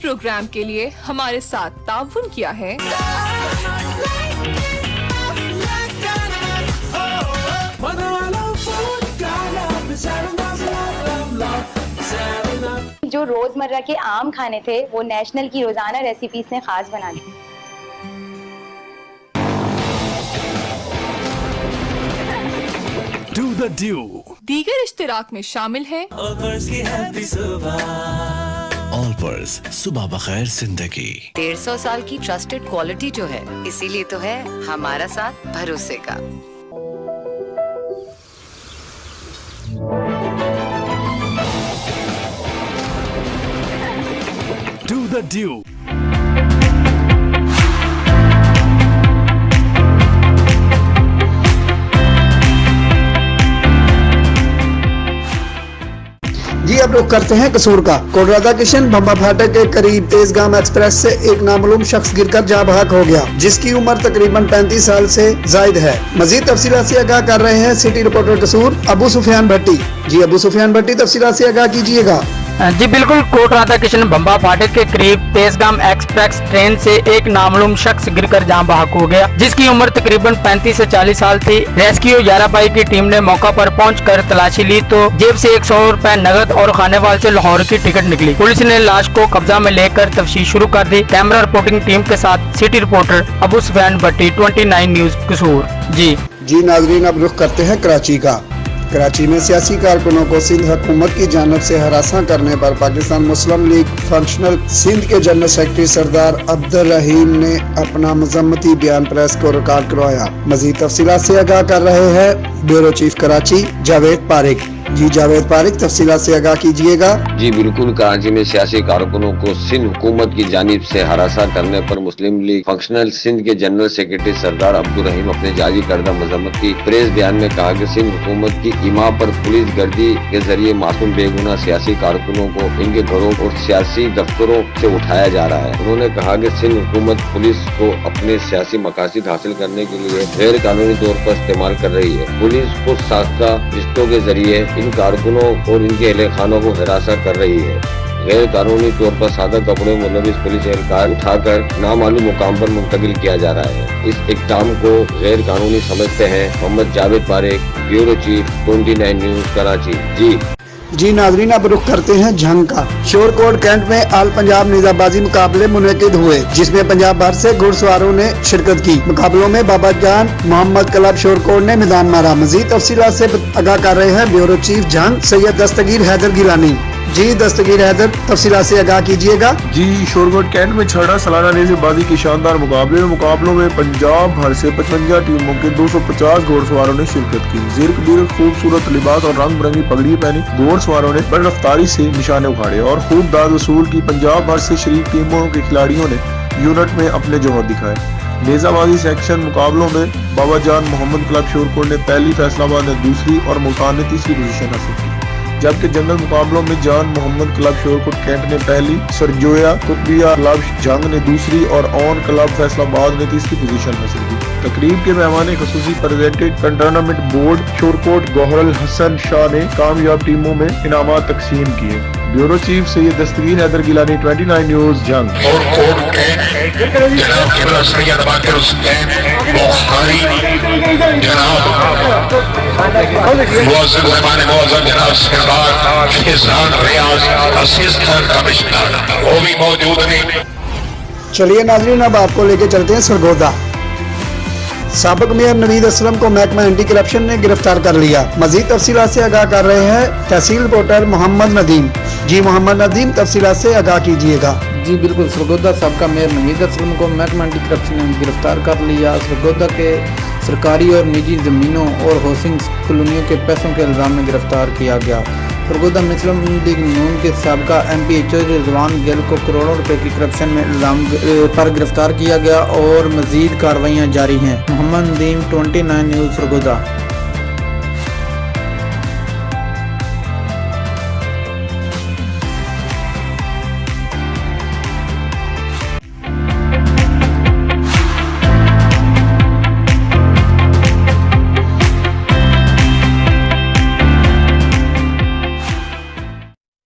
Programme के लिए हमारे साथ ताउन किया है जो रोजमर्रा के आम खाने थे वो नेशनल की रोजाना रेसिपीज ने खास बना दी। Do the Dew। दीगर इश्तिराक में शामिल है ऑलपर्स सुबह बखैर जिंदगी। 150 साल की ट्रस्टेड क्वालिटी जो है, इसीलिए तो है हमारा साथ भरोसे का। Do the Dew। जी अब रुख करते हैं कसूर का। कोटला किशन बम्बा फाटक के करीब तेजगाम एक्सप्रेस से एक नामालूम शख्स गिरकर जाँ बहक हो गया, जिसकी उम्र तकरीबन 35 साल से जायद है। मजीद तफसीलात से आगाह कर रहे हैं सिटी रिपोर्टर कसूर अबू सुफियान भट्टी। जी अबू सुफियान भट्टी, तफसीलात से आगाह कीजिएगा। जी बिल्कुल, कोट राधा किशन बम्बा फाटक के करीब तेजगाम एक्सप्रेस ट्रेन से एक नामालूम शख्स गिरकर जाँ बहक हो गया, जिसकी उम्र तकरीबन 35 से 40 साल थी। रेस्क्यू 11 पाई की टीम ने मौका पर पहुंचकर तलाशी ली तो जेब से 100 रुपए नगद और खानेवाल से लाहौर की टिकट निकली। पुलिस ने लाश को कब्जा में लेकर तफ्तीश शुरू कर दी। कैमरा रिपोर्टिंग टीम के साथ सिटी रिपोर्टर अबू सुफियान भट्टी, 29 न्यूज कसूर। जी नाजरीन, अब रुख करते हैं कराची का। कराची में सियासी कारकुनों को सिंध हुकूमत की जानिब से हरासा करने पर पाकिस्तान मुस्लिम लीग फंक्शनल सिंध के जनरल सेक्रेटरी सरदार अब्दुल रहीम ने अपना मजम्मती बयान प्रेस को रिकॉर्ड करवाया। मजीद तफसीलात से आगाह कर रहे हैं ब्यूरो चीफ कराची जावेद पारिक। जी जावेद पारिक, तफसीलात से आगाह कीजिएगा। जी बिल्कुल, कराची में सियासी कारकुनों को सिंध हुकूमत की जानिब से हरासा करने पर मुस्लिम लीग फंक्शनल सिंध के जनरल सेक्रेटरी सरदार अब्दुल रहीम अपने जारी करदा मजम्मत की प्रेस बयान में कहा कि सिंध हुकूमत की इमा पर पुलिस गर्दी के जरिए मासूम बेगुनाह सियासी कारकुनों को इनके घरों और सियासी दफ्तरों से उठाया जा रहा है। उन्होंने कहा कि सिंध हुकूमत पुलिस को अपने सियासी मकासद हासिल करने के लिए गैर कानूनी तौर पर इस्तेमाल कर रही है। पुलिस को साख्ता रिश्तों के जरिए इन कारकुनों और इनके अहले खानों को हिरासत कर रही है। गैर कानूनी तौर पर सादा कपड़े मुलविस पुलिस एहलकार उठाकर नामालूम मुकाम पर मुंतकिल किया जा रहा है। इस इक़दाम को गैर कानूनी समझते हैं Mohammad Javed Parikh, bureau chief, 29 news Karachi. जी नाजरीन, अब रुख करते हैं जंग का। शोरकोट कैंट में आल पंजाब निजाबाजी मुकाबले मुनक़िद हुए, जिसमें पंजाब भर से घुड़सवारों ने शिरकत की। मुकाबलों में बाबा जान मोहम्मद क्लब शोरकोट ने मैदान मारा। मजीद तफसीलात से आगाह कर रहे हैं ब्यूरो चीफ जंग सैयद दस्तगीर हैदर गिलानी। जी दस्तगीर हैदर, तफसीलात से आगाह कीजिएगा। जी शोरकोट कैंट में छड़ा सालाना नेज़ेबाजी के शानदार मुकाबलों में पंजाब भर से 55 टीमों के 250 घोड़सवारों ने शिरकत की। ज़ेर खूबसूरत लिबास और रंग बिरंगी पगड़ी पहनी घोड़सवारों ने बड़ी रफ्तारी से निशाने उखाड़े और खूब दाद वसूल की। पंजाब भर से शरीक टीमों के खिलाड़ियों ने यूनिट में अपने जौहर दिखाए। नेज़ाबाजी सेक्शन मुकाबलों में बाबा जान मोहम्मद क्लब शोरकोट ने पहली, फैसलाबाद ने दूसरी और मुल्तान ने तीसरी पोजीशन हासिल की। जबकि जनरल मुकाबलों में जान मोहम्मद क्लब शोरकोट कैंट ने पहली, सरजोया कुतबिया क्लब जंग ने दूसरी और ऑन क्लब फैसलाबाद ने तीसरी पोजीशन हासिल की। तकरीब के मेहमान खसूसी presented cantonment board Shorkot Gohar Hassan Shah ने कामयाब टीमों में इनामात तकसीम किए। Bureau chief Syed Dastgir Haider Gilani, 29 news Jang. चलिए नाज़रीन, अब आपको लेके चलते हैं सरगोदा। साबिक मेयर नवीद असलम को महकमा एंटी करप्शन ने गिरफ्तार कर लिया। मजीद तफसीलात से आगाह कर रहे हैं तहसील रिपोर्टर मोहम्मद नदीम। जी मोहम्मद नदीम, तफसीलात से आगाह कीजिएगा। जी बिल्कुल, सरगोदा साबिक मेयर नवीद असलम को महकमा एंटी करप्शन ने गिरफ्तार कर लिया। सरगोदा के सरकारी और निजी ज़मीनों और हाउसिंग कॉलोनियों के पैसों के इल्ज़ाम में गिरफ्तार किया गया। सरगोदा मुस्लिम लीग नून के साबिका MP चौधरी रिजवान गिल को करोड़ों रुपए की करप्शन में इल्ज़ाम पर गिरफ्तार किया गया और मजीद कार्रवाइयाँ जारी हैं। मोहम्मद नदीम, 29 न्यूज़ सरगोदा।